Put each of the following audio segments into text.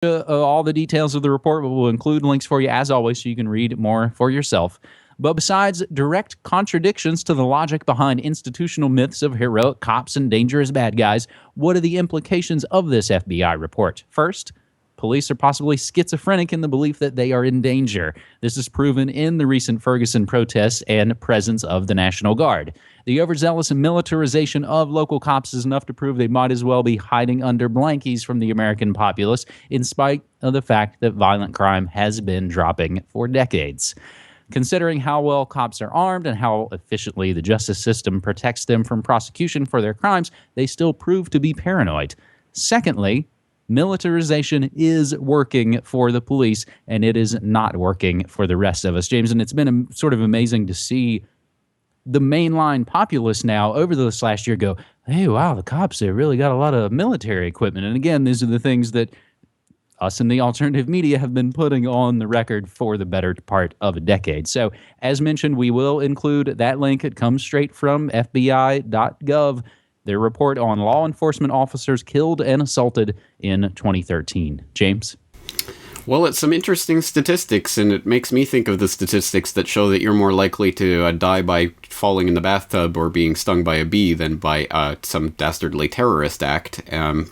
all the details of the report, but we'll include links for you as always so you can read more for yourself. But besides direct contradictions to the logic behind institutional myths of heroic cops and dangerous bad guys, what are the implications of this FBI report? First, police are possibly schizophrenic in the belief that they are in danger. This is proven in the recent Ferguson protests and presence of the National Guard. The overzealous militarization of local cops is enough to prove they might as well be hiding under blankies from the American populace, in spite of the fact that violent crime has been dropping for decades. Considering how well cops are armed and how efficiently the justice system protects them from prosecution for their crimes, they still prove to be paranoid. Secondly, militarization is working for the police, and it is not working for the rest of us, James. And it's been sort of amazing to see the mainline populace now over this last year go, hey, wow, the cops, they really got a lot of military equipment. And again, these are the things that us in the alternative media have been putting on the record for the better part of a decade. So as mentioned, we will include that link. It comes straight from FBI.gov. Their report on law enforcement officers killed and assaulted in 2013. James? Well, it's some interesting statistics, and it makes me think of the statistics that show that you're more likely to die by falling in the bathtub or being stung by a bee than by some dastardly terrorist act.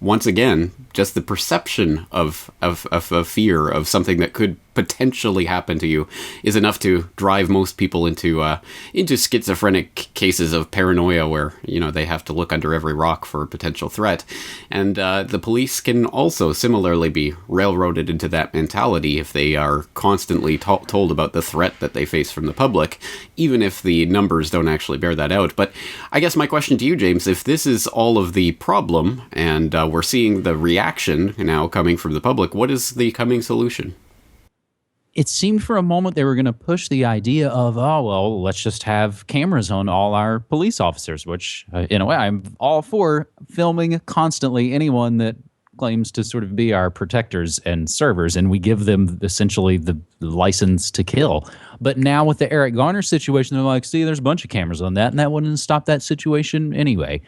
Once again, just the perception of fear of something that could potentially happen to you is enough to drive most people into schizophrenic cases of paranoia where, they have to look under every rock for a potential threat. And the police can also similarly be railroaded into that mentality if they are constantly told about the threat that they face from the public, even if the numbers don't actually bear that out. But I guess my question to you, James, if this is all of the problem and we're seeing the reaction now coming from the public, what is the coming solution? It seemed for a moment they were going to push the idea of, oh, well, let's just have cameras on all our police officers, which, in a way, I'm all for filming constantly anyone that claims to sort of be our protectors and servers, and we give them essentially the license to kill. But now with the Eric Garner situation, they're like, see, there's a bunch of cameras on that, and that wouldn't stop that situation anyway.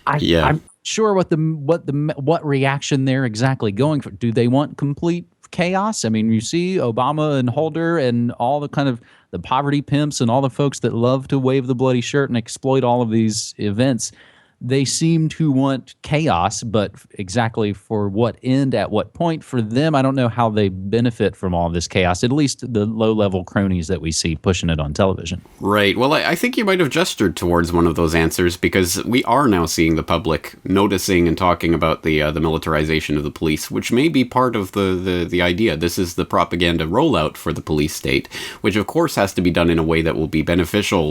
I'm sure what reaction they're exactly going for. Do they want complete chaos? I mean, you see Obama and Holder and all the kind of the poverty pimps and all the folks that love to wave the bloody shirt and exploit all of these events. They seem to want chaos, but exactly for what end, at what point? For them, I don't know how they benefit from all this chaos, at least the low-level cronies that we see pushing it on television. Right. Well, I think you might have gestured towards one of those answers, because we are now seeing the public noticing and talking about the militarization of the police, which may be part of the idea. This is the propaganda rollout for the police state, which of course has to be done in a way that will be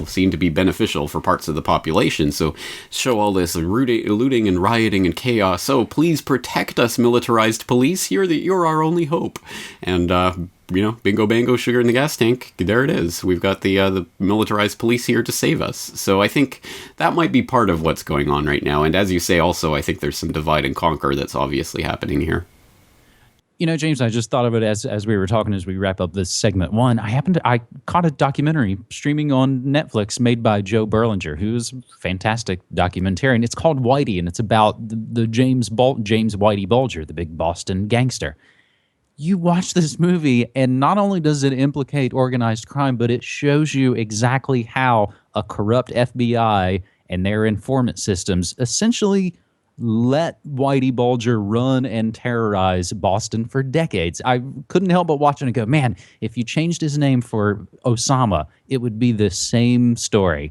seen to be beneficial for parts of the population. So show all this looting and rioting and chaos. So please protect us, militarized police. You're our only hope. And bingo bango, sugar in the gas tank. There it is. We've got the militarized police here to save us. So I think that might be part of what's going on right now. And as you say, also, I think there's some divide and conquer that's obviously happening here. James, I just thought of it as we were talking as we wrap up this segment one. I caught a documentary streaming on Netflix made by Joe Berlinger, who's a fantastic documentarian. It's called Whitey, and it's about the James Whitey Bulger, the big Boston gangster. You watch this movie, and not only does it implicate organized crime, but it shows you exactly how a corrupt FBI and their informant systems essentially let Whitey Bulger run and terrorize Boston for decades. I couldn't help but watch it and go, man, if you changed his name for Osama, it would be the same story.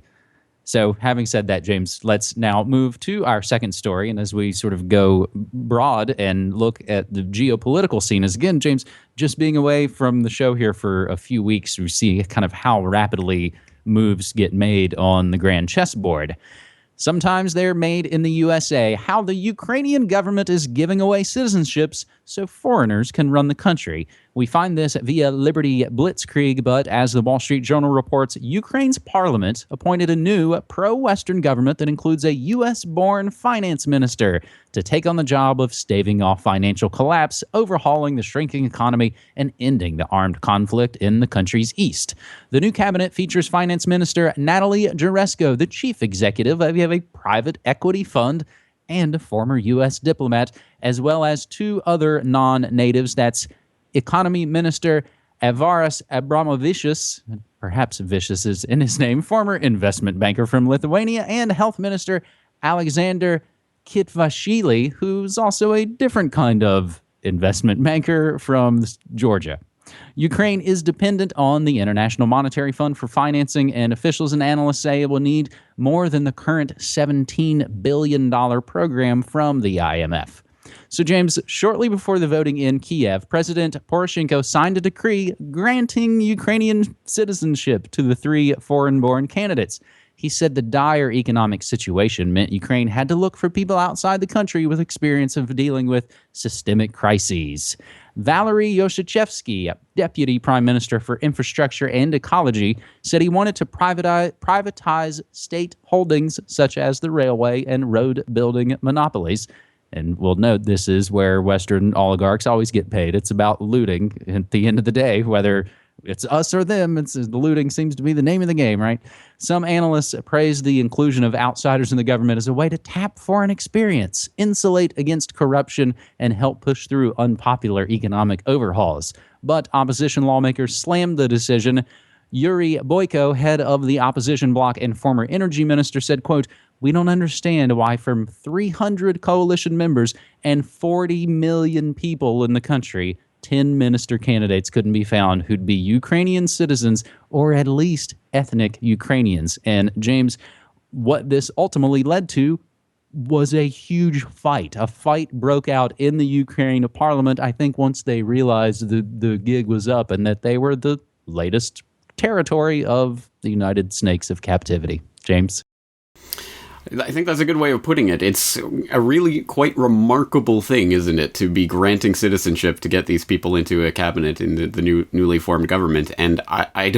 So having said that, James, let's now move to our second story. And as we sort of go broad and look at the geopolitical scene, as again, James, just being away from the show here for a few weeks, we see kind of how rapidly moves get made on the grand chessboard. Sometimes they're made in the USA. How the Ukrainian government is giving away citizenships so foreigners can run the country. We find this via Liberty Blitzkrieg, but as the Wall Street Journal reports, Ukraine's parliament appointed a new pro-Western government that includes a U.S.-born finance minister to take on the job of staving off financial collapse, overhauling the shrinking economy, and ending the armed conflict in the country's east. The new cabinet features Finance Minister Natalie Jaresko, the chief executive of a private equity fund, and a former U.S. diplomat, as well as two other non-natives. That's Economy Minister Avaras Abramovicius, perhaps Vicious is in his name, former investment banker from Lithuania, and Health Minister Alexander Kitvashvili, who's also a different kind of investment banker from Georgia. Ukraine is dependent on the International Monetary Fund for financing, and officials and analysts say it will need more than the current $17 billion program from the IMF. So, James, shortly before the voting in Kiev, President Poroshenko signed a decree granting Ukrainian citizenship to the three foreign-born candidates. He said the dire economic situation meant Ukraine had to look for people outside the country with experience of dealing with systemic crises. Valery Yoshchevsky, Deputy Prime Minister for Infrastructure and Ecology, said he wanted to privatize state holdings such as the railway and road building monopolies. And we'll note this is where Western oligarchs always get paid. It's about looting at the end of the day, whether it's us or them. The looting seems to be the name of the game, right? Some analysts praise the inclusion of outsiders in the government as a way to tap foreign experience, insulate against corruption, and help push through unpopular economic overhauls. But opposition lawmakers slammed the decision. Yuri Boyko, head of the opposition bloc and former energy minister, said, quote, "We don't understand why from 300 coalition members and 40 million people in the country, 10 minister candidates couldn't be found who'd be Ukrainian citizens or at least ethnic Ukrainians." And James, what this ultimately led to was a huge fight. A fight broke out in the Ukraine parliament, I think, once they realized the gig was up and that they were the latest territory of the United Snakes of Captivity. James? I think that's a good way of putting it. It's a really quite remarkable thing, isn't it, to be granting citizenship to get these people into a cabinet in the newly formed government. And I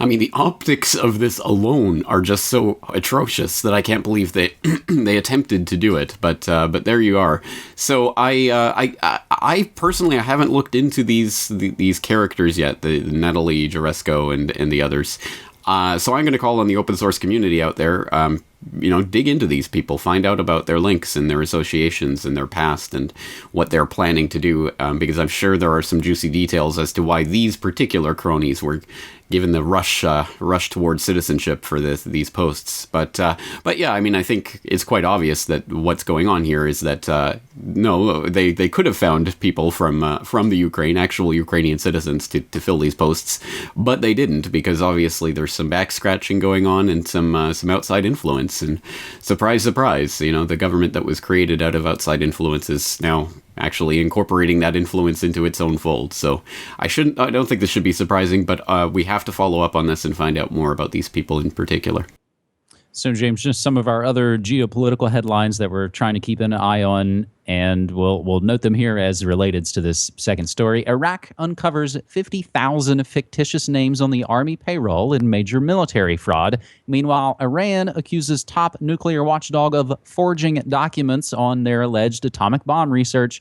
mean, the optics of this alone are just so atrocious that I can't believe they they attempted to do it. But there you are. So I personally I haven't looked into these characters yet, the Natalie Jaresko and the others. So I'm going to call on the open source community out there, dig into these people, find out about their links and their associations and their past and what they're planning to do, because I'm sure there are some juicy details as to why these particular cronies were given the rush towards citizenship for these posts. But yeah, I mean, I think it's quite obvious that what's going on here is that no, they could have found people from the Ukraine, actual Ukrainian citizens, to fill these posts, but they didn't, because obviously there's some back scratching going on and some outside influence. And surprise, surprise, the government that was created out of outside influence is now actually incorporating that influence into its own fold. So I don't think this should be surprising, but we have to follow up on this and find out more about these people in particular. So, James, just some of our other geopolitical headlines that we're trying to keep an eye on, and we'll note them here as related to this second story. Iraq uncovers 50,000 fictitious names on the army payroll in major military fraud. Meanwhile, Iran accuses top nuclear watchdog of forging documents on their alleged atomic bomb research.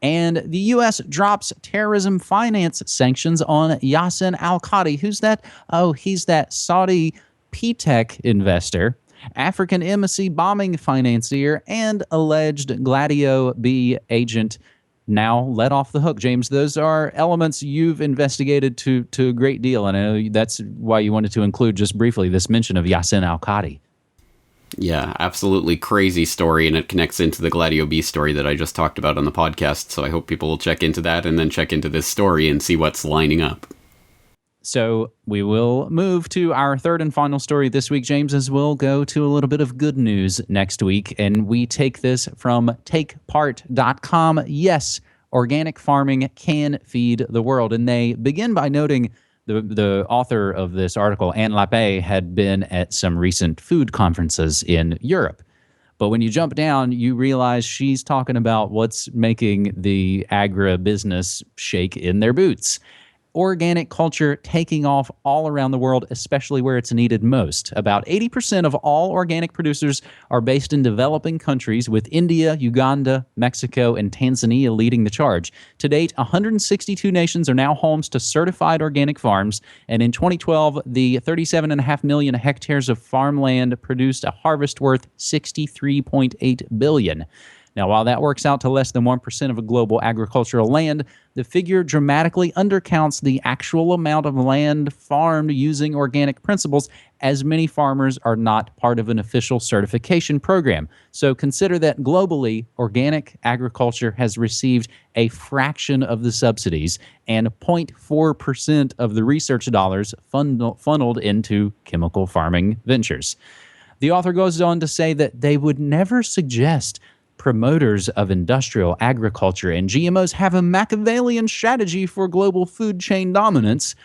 And the U.S. drops terrorism finance sanctions on Yassin al-Qadi. Who's that? Oh, he's that Saudi P-Tech investor, African embassy bombing financier, and alleged Gladio B agent now let off the hook. James, those are elements you've investigated to a great deal, and I know that's why you wanted to include just briefly this mention of Yassin al-Qadi. Yeah, absolutely crazy story, and it connects into the Gladio B story that I just talked about on the podcast, so I hope people will check into that and then check into this story and see what's lining up. So we will move to our third and final story this week, James, as we'll go to a little bit of good news next week. And we take this from takepart.com. Yes, organic farming can feed the world. And they begin by noting the author of this article, Anne Lappé, had been at some recent food conferences in Europe. But when you jump down, you realize she's talking about what's making the agribusiness shake in their boots. organic culture taking off all around the world, especially where it's needed most. About 80% of all organic producers are based in developing countries, with India, Uganda, Mexico, and Tanzania leading the charge. To date, 162 nations are now homes to certified organic farms, and in 2012, the 37.5 million hectares of farmland produced a harvest worth $63.8 billion. Now, while that works out to less than 1% of a global agricultural land, the figure dramatically undercounts the actual amount of land farmed using organic principles, as many farmers are not part of an official certification program. So consider that globally, organic agriculture has received a fraction of the subsidies and 0.4% of the research dollars funneled into chemical farming ventures. The author goes on to say that they would never suggest promoters of industrial agriculture and GMOs have a Machiavellian strategy for global food chain dominance.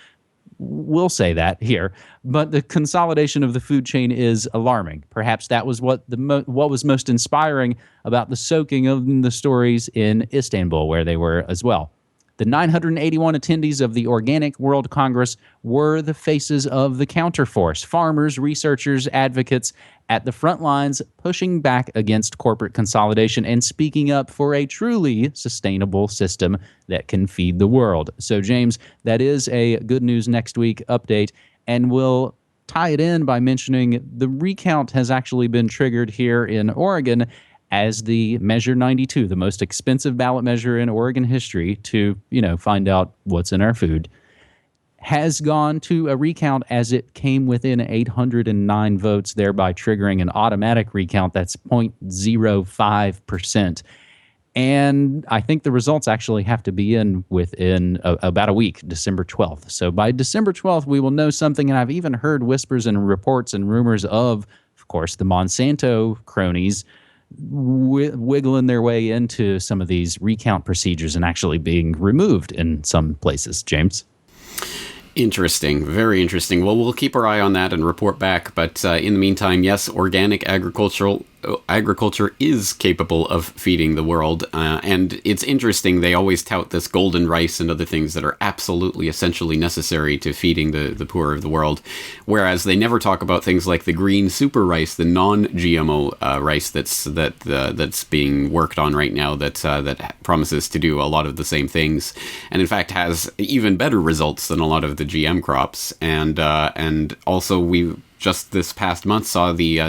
We'll say that here, but the consolidation of the food chain is alarming. Perhaps that was what was most inspiring about the soaking of the stories in Istanbul, where they were as well. The 981 attendees of the Organic World Congress were the faces of the counterforce, farmers, researchers, advocates at the front lines, pushing back against corporate consolidation and speaking up for a truly sustainable system that can feed the world. So, James, that is a Good News Next Week update, and we'll tie it in by mentioning the recount has actually been triggered here in Oregon as the Measure 92, the most expensive ballot measure in Oregon history to, find out what's in our food, has gone to a recount as it came within 809 votes, thereby triggering an automatic recount that's 0.05%. And I think the results actually have to be in within about a week, December 12th. So by December 12th, we will know something. And I've even heard whispers and reports and rumors of course, the Monsanto cronies wiggling their way into some of these recount procedures and actually being removed in some places. James? Interesting. Very interesting. Well, we'll keep our eye on that and report back. But in the meantime, yes, organic agriculture is capable of feeding the world. And it's interesting. They always tout this golden rice and other things that are absolutely essentially necessary to feeding the poor of the world. Whereas they never talk about things like the green super rice, the non-GMO rice that's being worked on right now that promises to do a lot of the same things. And in fact has even better results than a lot of the GM crops, and also we just this past month saw the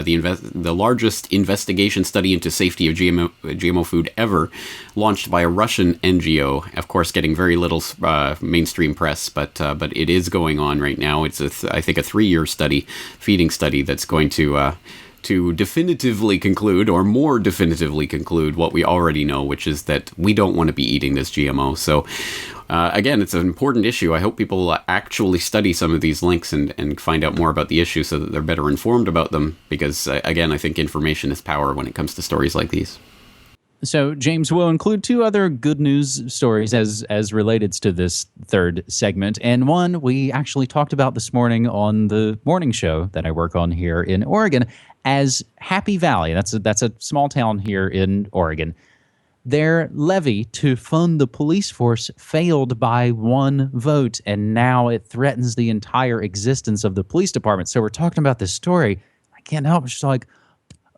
largest investigation study into safety of GMO food ever, launched by a Russian NGO. Of course, getting very little mainstream press, but it is going on right now. It's I think a 3-year feeding study that's going to definitively conclude, or more definitively conclude, what we already know, which is that we don't want to be eating this GMO. So again, it's an important issue. I hope people actually study some of these links and find out more about the issue so that they're better informed about them, because again, I think information is power when it comes to stories like these. So, James, will include 2 other good news stories as related to this third segment. And one we actually talked about this morning on the morning show that I work on here in Oregon as Happy Valley. That's a small town here in Oregon. Their levy to fund the police force failed by 1 vote, and now it threatens the entire existence of the police department. So we're talking about this story. I can't help but just like,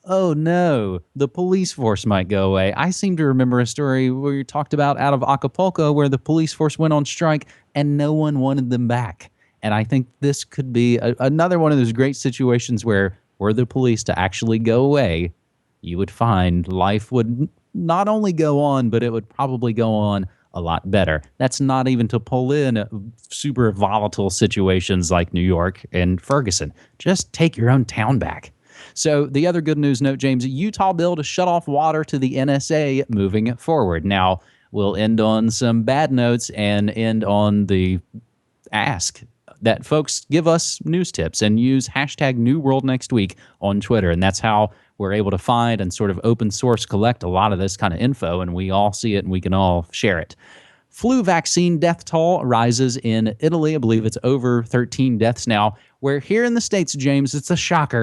oh no, the police force might go away. I seem to remember a story where you talked about out of Acapulco where the police force went on strike and no one wanted them back. And I think this could be another one of those great situations where were the police to actually go away, you would find life would not only go on, but it would probably go on a lot better. That's not even to pull in super volatile situations like New York and Ferguson. Just take your own town back. So the other good news note, James, Utah bill to shut off water to the NSA moving forward. Now, we'll end on some bad notes and end on the ask that folks give us news tips and use hashtag #NewWorldNextWeek on Twitter. And that's how we're able to find and sort of open source collect a lot of this kind of info, and we all see it and we can all share it. Flu vaccine death toll rises in Italy. I believe it's over 13 deaths now, where here in the States, James, it's a shocker.